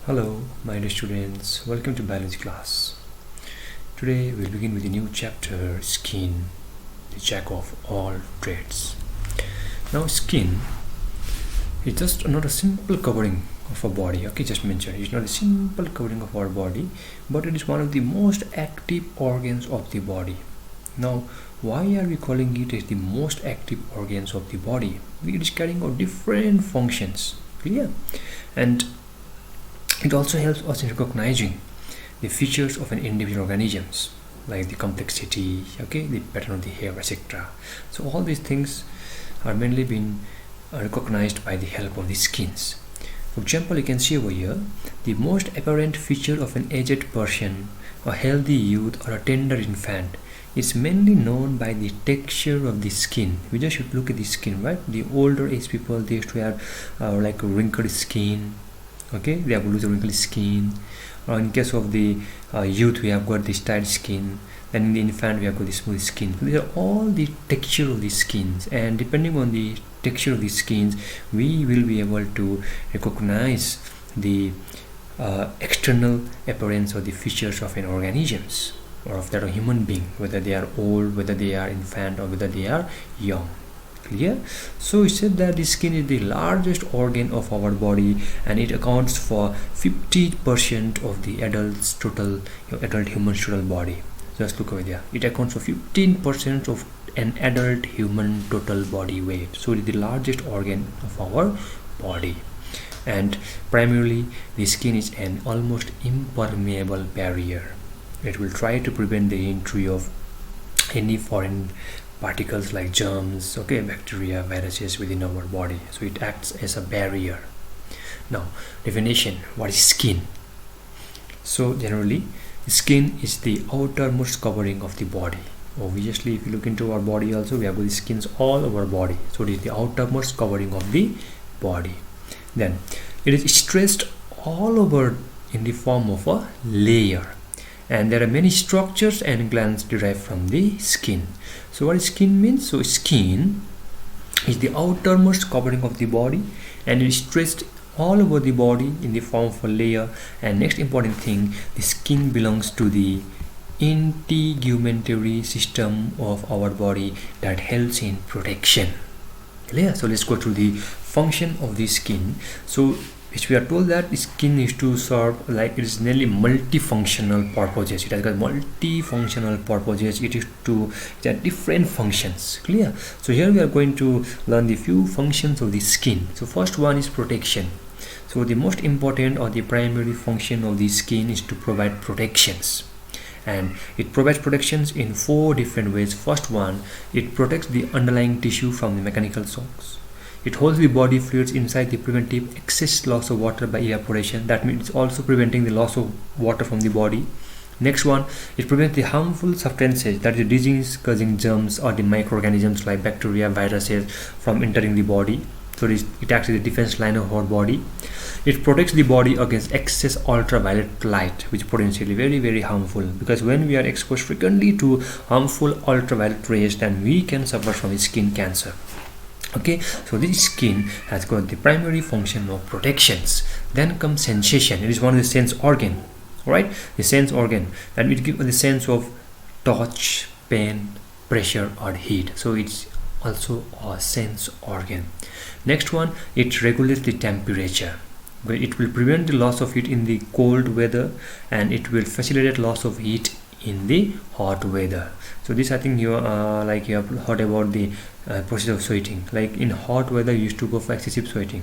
Hello, my dear students. Welcome to biology class. Today we'll begin with a new chapter, skin, the jack of all trades. Now, skin is just not a simple covering of a body. Okay, just mentioned it's not a simple covering of our body, but it is one of the most active organs of the body. Now, why are we calling it as the most active organs of the body? It is carrying out different functions. Clear? And it also helps us in recognizing the features of an individual organisms, like the complexity, okay, the pattern of the hair, etc. So all these things are mainly being recognized by the help of the skins. For example, you can see over here the most apparent feature of an aged person, a healthy youth, or a tender infant is mainly known by the texture of the skin. We just should look at the skin, right? The older age people, they used to have like a wrinkled skin. Okay, they have loose wrinkly skin, or in case of the youth, we have got the tight skin. Then in the infant, we have got the smooth skin. So these are all the texture of the skins, and depending on the texture of the skins, we will be able to recognize the external appearance or the features of an organisms or of that human being, whether they are old, whether they are infant, or whether they are young. Clear? So we said that the skin is the largest organ of our body, and it accounts for 50% of the adult human total body. Just look over there. It accounts for 15% of an adult human total body weight. So it is the largest organ of our body, and primarily the skin is an almost impermeable barrier. It will try to prevent the entry of any foreign particles like germs, okay, bacteria, viruses within our body. So it acts as a barrier. Now, definition: what is skin? So generally, skin is the outermost covering of the body. Obviously, if you look into our body also, we have the skins all over our body. So it is the outermost covering of the body. Then it is stressed all over in the form of a layer, and there are many structures and glands derived from the skin. So what skin means? So skin is the outermost covering of the body, and it is stressed all over the body in the form of a layer. And next important thing, the skin belongs to the integumentary system of our body that helps in protection. Clear? So let's go to the function of the skin. So which we are told that the skin is to serve, like, it is nearly multifunctional purposes. It has got multifunctional purposes. It is have different functions. Clear? So here we are going to learn the few functions of the skin. So first one is protection. So the most important or the primary function of the skin is to provide protections, and it provides protections in 4 different ways. First one, it protects the underlying tissue from the mechanical shocks. It holds the body fluids inside the preventive excess loss of water by evaporation. That means it's also preventing the loss of water from the body. Next one, it prevents the harmful substances, that is disease causing germs or the microorganisms like bacteria, viruses, from entering the body. So it acts as a defense line of our body. It protects the body against excess ultraviolet light, which is potentially very, very harmful, because when we are exposed frequently to harmful ultraviolet rays, then we can suffer from skin cancer. Okay, so this skin has got the primary function of protections. Then comes sensation. It is one of the sense organ, right? The sense organ, and it gives the sense of touch, pain, pressure, or heat. So it's also a sense organ. Next one, it regulates the temperature. It will prevent the loss of heat in the cold weather, and it will facilitate loss of heat in the hot weather. So this, I think you have heard about the process of sweating. Like in hot weather, you used to go for excessive sweating.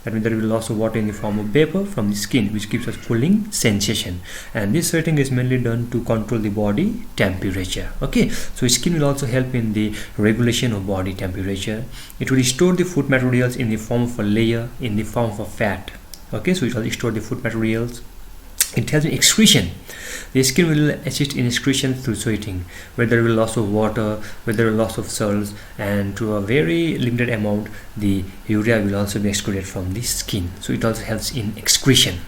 That means there will be loss of water in the form of vapor from the skin, which gives us cooling sensation. And this sweating is mainly done to control the body temperature. Okay, so skin will also help in the regulation of body temperature. It will store the food materials in the form of a layer, in the form of a fat. Okay, so it will store the food materials. It helps in excretion. The skin will assist in excretion through sweating, where there will be loss of water, where there will be loss of salts, and to a very limited amount, the urea will also be excreted from the skin. So it also helps in excretion.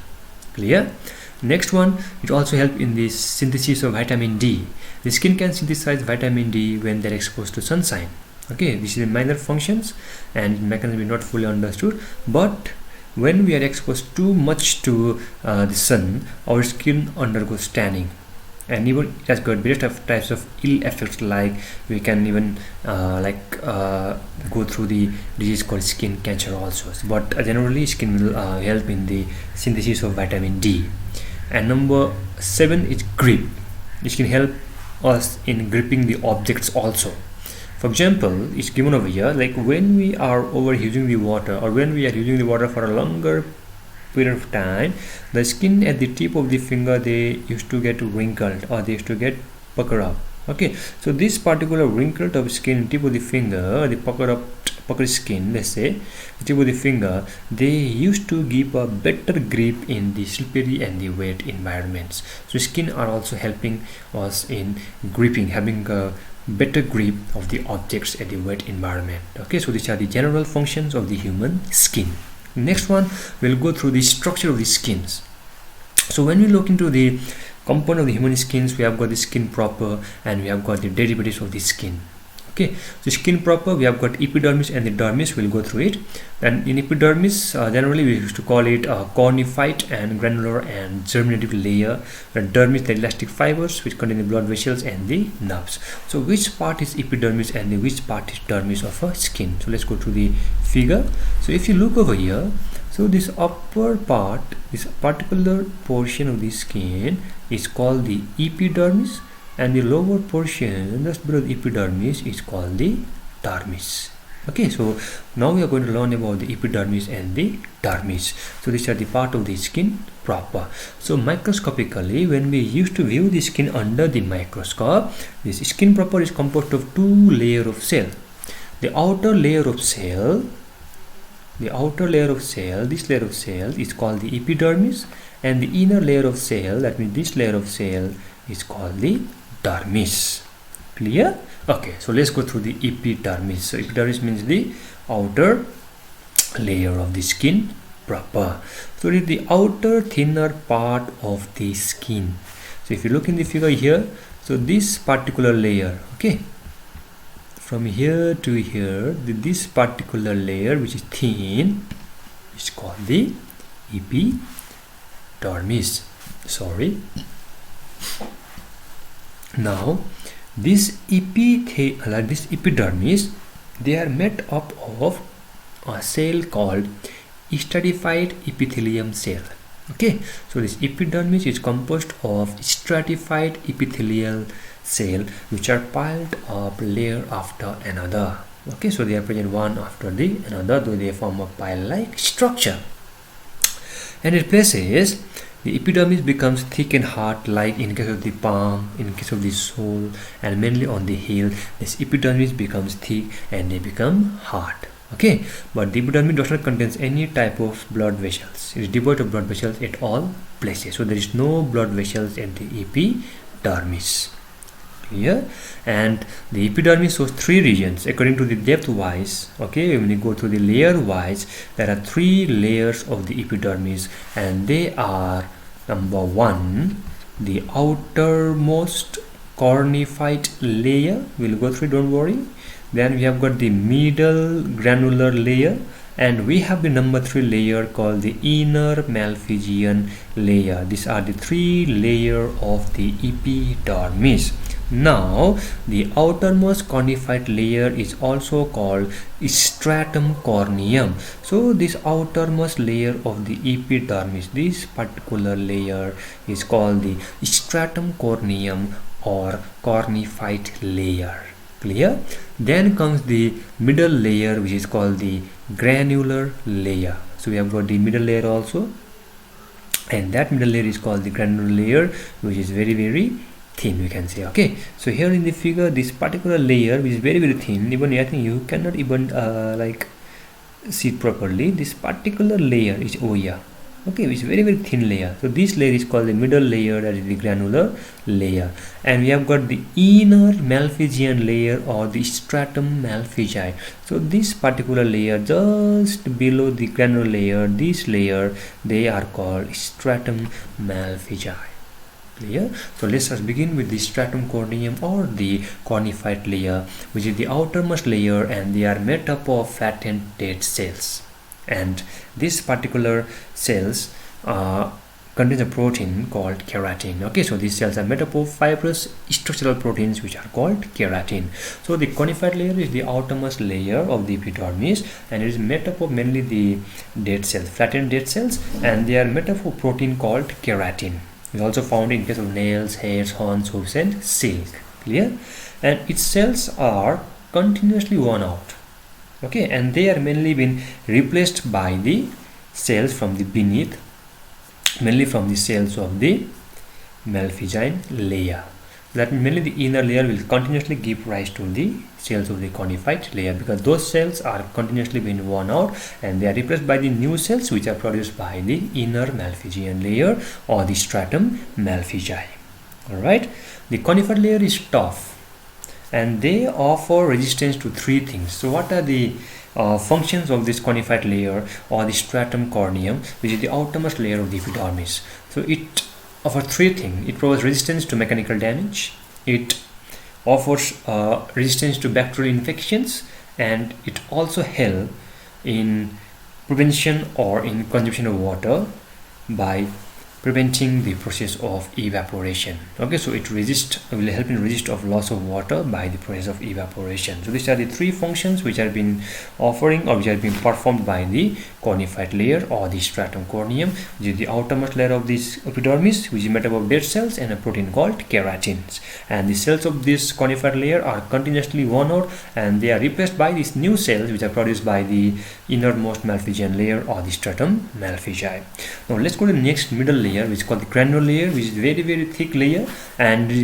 Clear? Next one, it also helps in the synthesis of vitamin D. The skin can synthesize vitamin D when they're exposed to sunshine. Okay, this is the minor functions, and mechanism is not fully understood, but when we are exposed too much to the sun, our skin undergoes tanning, and even it has got various types of ill effects, like we can even go through the disease called skin cancer also. But generally skin will help in the synthesis of vitamin D. And number 7 is grip. It can help us in gripping the objects also. For example, it's given over here, like when we are overusing the water, or when we are using the water for a longer period of time, the skin at the tip of the finger, they used to get wrinkled, or they used to get puckered up. Okay, so this particular wrinkled of skin, tip of the finger, the puckered skin, let's say the tip of the finger, they used to give a better grip in the slippery and the wet environments. So skin are also helping us in gripping, having a better grip of the objects at the wet environment. Okay, so these are the general functions of the human skin. Next one, we'll go through the structure of the skins. So when we look into the component of the human skins, we have got the skin proper, and we have got the derivatives of the skin. Okay, so skin proper, we have got epidermis and the dermis. We'll go through it. And in epidermis, generally we used to call it cornifite and granular and germinative layer. The dermis, the elastic fibers which contain the blood vessels and the nerves. So which part is epidermis and which part is dermis of a skin? So let's go to the figure. So if you look over here, so this upper part, this particular portion of the skin is called the epidermis, and the lower portion just below the epidermis is called the dermis. Okay, so now we are going to learn about the epidermis and the dermis. So these are the part of the skin proper. So microscopically, when we used to view the skin under the microscope, this skin proper is composed of 2 layers of cell. The outer layer of cell, this layer of cell is called the epidermis, and the inner layer of cell, that means this layer of cell, is called the dermis. Clear? Okay, so let's go through the epidermis. So epidermis means the outer layer of the skin proper. So it is the outer thinner part of the skin. So if you look in the figure here, so this particular layer, okay, from here to here, this particular layer which is thin is called the epidermis. Sorry. Now this epidermis, they are made up of a cell called stratified epithelium cell. Okay, so this epidermis is composed of stratified epithelial cell which are piled up layer after another. Okay, so they are present one after the another, though they form a pile-like structure. And in places, the epidermis becomes thick and hard, like in case of the palm, in case of the sole, and mainly on the heel. This epidermis becomes thick and they become hard. Okay, but the epidermis does not contain any type of blood vessels. It is devoid of blood vessels at all places. So there is no blood vessels at the epidermis. Clear? And the epidermis shows 3 regions according to the depth wise. Okay, when you go to the layer wise, there are 3 layers of the epidermis, and they are: number 1, the outermost cornifite layer. We'll go through, don't worry. Then we have got the middle granular layer, and we have the number 3 layer called the inner Malpighian layer. These are the 3 layers of the epidermis. Now the outermost cornifite layer is also called stratum corneum. So this outermost layer of the epidermis, this particular layer is called the stratum corneum or cornifite layer. Clear? Then comes the middle layer, which is called the granular layer. So we have got the middle layer also, and that middle layer is called the granular layer, which is very, very thin, we can say. Okay, so here in the figure, this particular layer which is very, very thin, even I think you cannot even see it properly. This particular layer is over here. Okay, which is very, very thin layer. So this layer is called the middle layer, that is the granular layer. And we have got the inner Malpighian layer or the stratum Malpighi. So this particular layer just below the granular layer, this layer, they are called stratum Malpighi. Clear? So let's just begin with the stratum corneum or the cornifite layer, which is the outermost layer, and they are made up of flattened dead cells. and this particular cells contains a protein called keratin. Okay, so these cells are made up of fibrous structural proteins which are called keratin. So the conified layer is the outermost layer of the epidermis, and it is made up of mainly the dead cells, flattened dead cells, and they are made up of protein called keratin. It's also found in case of nails, hairs, horns, hooves, and silk. Clear? And its cells are continuously worn out. Okay, and they are mainly been replaced by the cells from the beneath, mainly from the cells of the malpighian layer. That mainly the inner layer will continuously give rise to the cells of the conified layer, because those cells are continuously being worn out and they are replaced by the new cells which are produced by the inner malpighian layer or the stratum malpighi. Alright, the conified layer is tough and they offer resistance to three things. So what are the functions of this conified layer or the stratum corneum, which is the outermost layer of the epidermis? So it offers three things. It provides resistance to mechanical damage, it offers resistance to bacterial infections, and it also helps in prevention or in consumption of water by preventing the process of evaporation. Okay, so it will help in resist of loss of water by the process of evaporation. So these are the three functions which have been offering or which have been performed by the conified layer or the stratum corneum, which is the outermost layer of this epidermis, which is made up of dead cells and a protein called keratins. And the cells of this conified layer are continuously worn out and they are replaced by these new cells which are produced by the innermost malpighian layer or the stratum malpighi. Now let's go to the next middle layer, which is called the granular layer, which is very thick layer, and it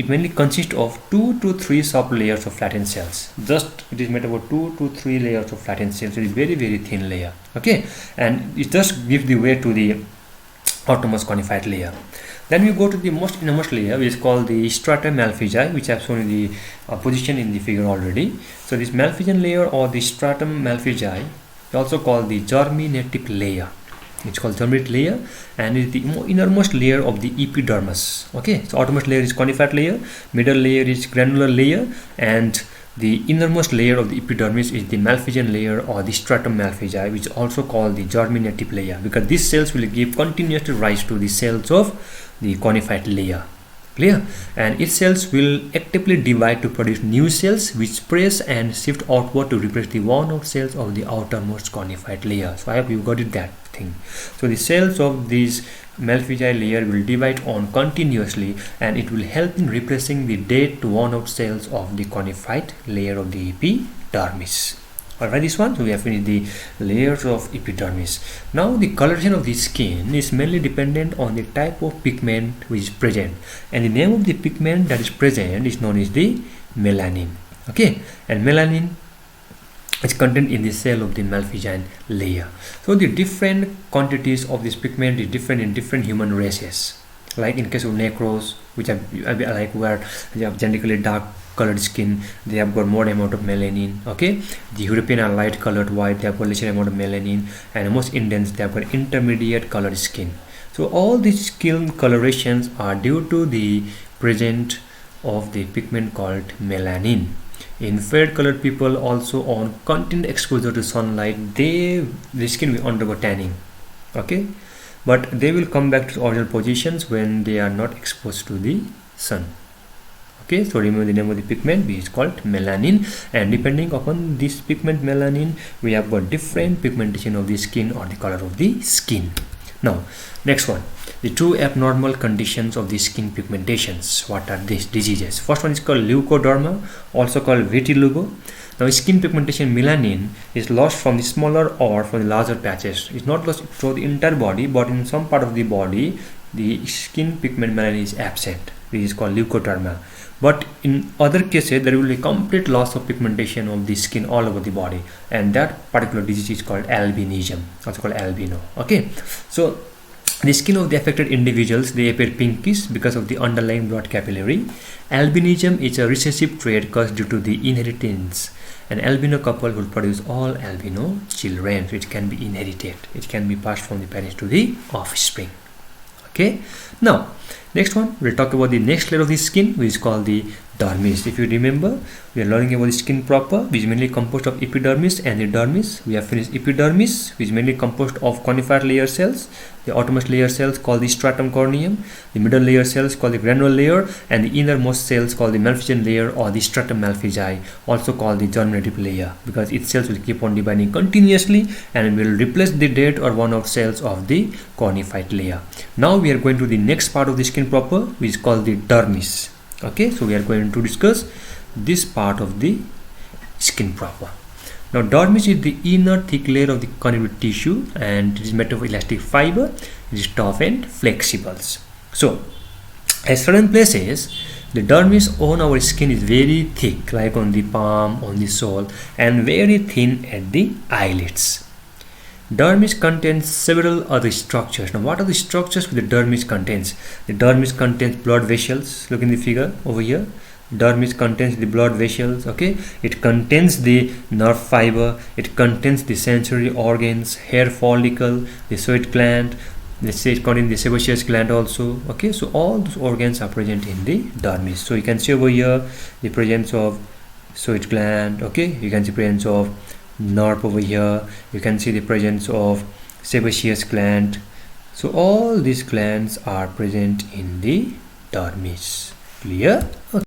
mainly consists of 2 to 3 sub layers of flattened cells. Just it is made up of 2 to 3 layers of flattened cells. It is very thin layer. Okay, and it just gives the way to the outermost conified layer. Then we go to the most innermost layer, which is called the stratum malpighi, which I have shown in the position in the figure already. So this malpighian layer or the stratum malpighi is also called the germinative layer. It's called germinative layer and is the innermost layer of the epidermis. Okay, so outermost layer is conified layer, middle layer is granular layer, and the innermost layer of the epidermis is the malpighian layer or the stratum malpighi, which is also called the germinative layer, because these cells will give continuously rise to the cells of the conified layer. Clear? And its cells will actively divide to produce new cells which press and shift outward to replace the worn out cells of the outermost conified layer. So I hope you got it, that thing. So the cells of this malpighi layer will divide on continuously and it will help in replacing the dead worn out cells of the conified layer of the epidermis. Alright, this one, so we have finished the layers of epidermis. Now the coloration of the skin is mainly dependent on the type of pigment which is present, and the name of the pigment that is present is known as the melanin. Okay, and melanin is contained in the cell of the malpighian layer. So the different quantities of this pigment is different in different human races. Like in case of Negros, which are like where they have genetically dark colored skin, they have got more amount of melanin. Okay, the European are light colored white, they have got lesser amount of melanin, and most Indians, they have got intermediate colored skin. So all these skin colorations are due to the presence of the pigment called melanin. In fair colored people also, on continued exposure to sunlight, the skin will undergo tanning. Okay, but they will come back to original positions when they are not exposed to the sun. Okay, so remember the name of the pigment, which is called melanin, and depending upon this pigment melanin, we have got different pigmentation of the skin or the color of the skin. Now next one, the two abnormal conditions of the skin pigmentations. What are these diseases? First one is called leukoderma, also called vitiligo. Now skin pigmentation melanin is lost from the smaller or from the larger patches. It's not lost throughout the entire body, but in some part of the body the skin pigment melanin is absent, which is called leukoderma. But in other cases there will be complete loss of pigmentation of the skin all over the body, and that particular disease is called albinism, also called albino. Okay, so the skin of the affected individuals, they appear pinkish because of the underlying blood capillary. Albinism is a recessive trait caused due to the inheritance. An albino couple will produce all albino children, so it can be inherited. It can be passed from the parents to the offspring. Okay, now Next one, we'll talk about the next layer of the skin, which is called the dermis. If you remember, we are learning about the skin proper, which is mainly composed of epidermis and the dermis. We have finished epidermis, which is mainly composed of conifer layer cells, the outermost layer cells called the stratum corneum, the middle layer cells called the granule layer, and the innermost cells called the malpighian layer or the stratum malpighi, also called the germinative layer, because its cells will keep on dividing continuously and will replace the dead or worn out cells of the cornified layer. Now we are going to the next part of the skin proper, which is called the dermis. Okay, so we are going to discuss this part of the skin proper. Now dermis is the inner thick layer of the connective tissue, and it is made of elastic fiber. It is tough and flexible. So at certain places, the dermis on our skin is very thick, like on the palm, on the sole, and very thin at the eyelids. Dermis contains several other structures. Now what are the structures the dermis contains? The dermis contains blood vessels. Look in the figure over here. Dermis contains the blood vessels. Okay, it contains the nerve fiber, it contains the sensory organs, hair follicle, the sweat gland. Let's say it contains the sebaceous gland also. Okay, so all those organs are present in the dermis. So you can see over here the presence of sweat gland. Okay, you can see presence of nerve over here. You can see the presence of sebaceous gland. So all these glands are present in the dermis. Clear? Okay.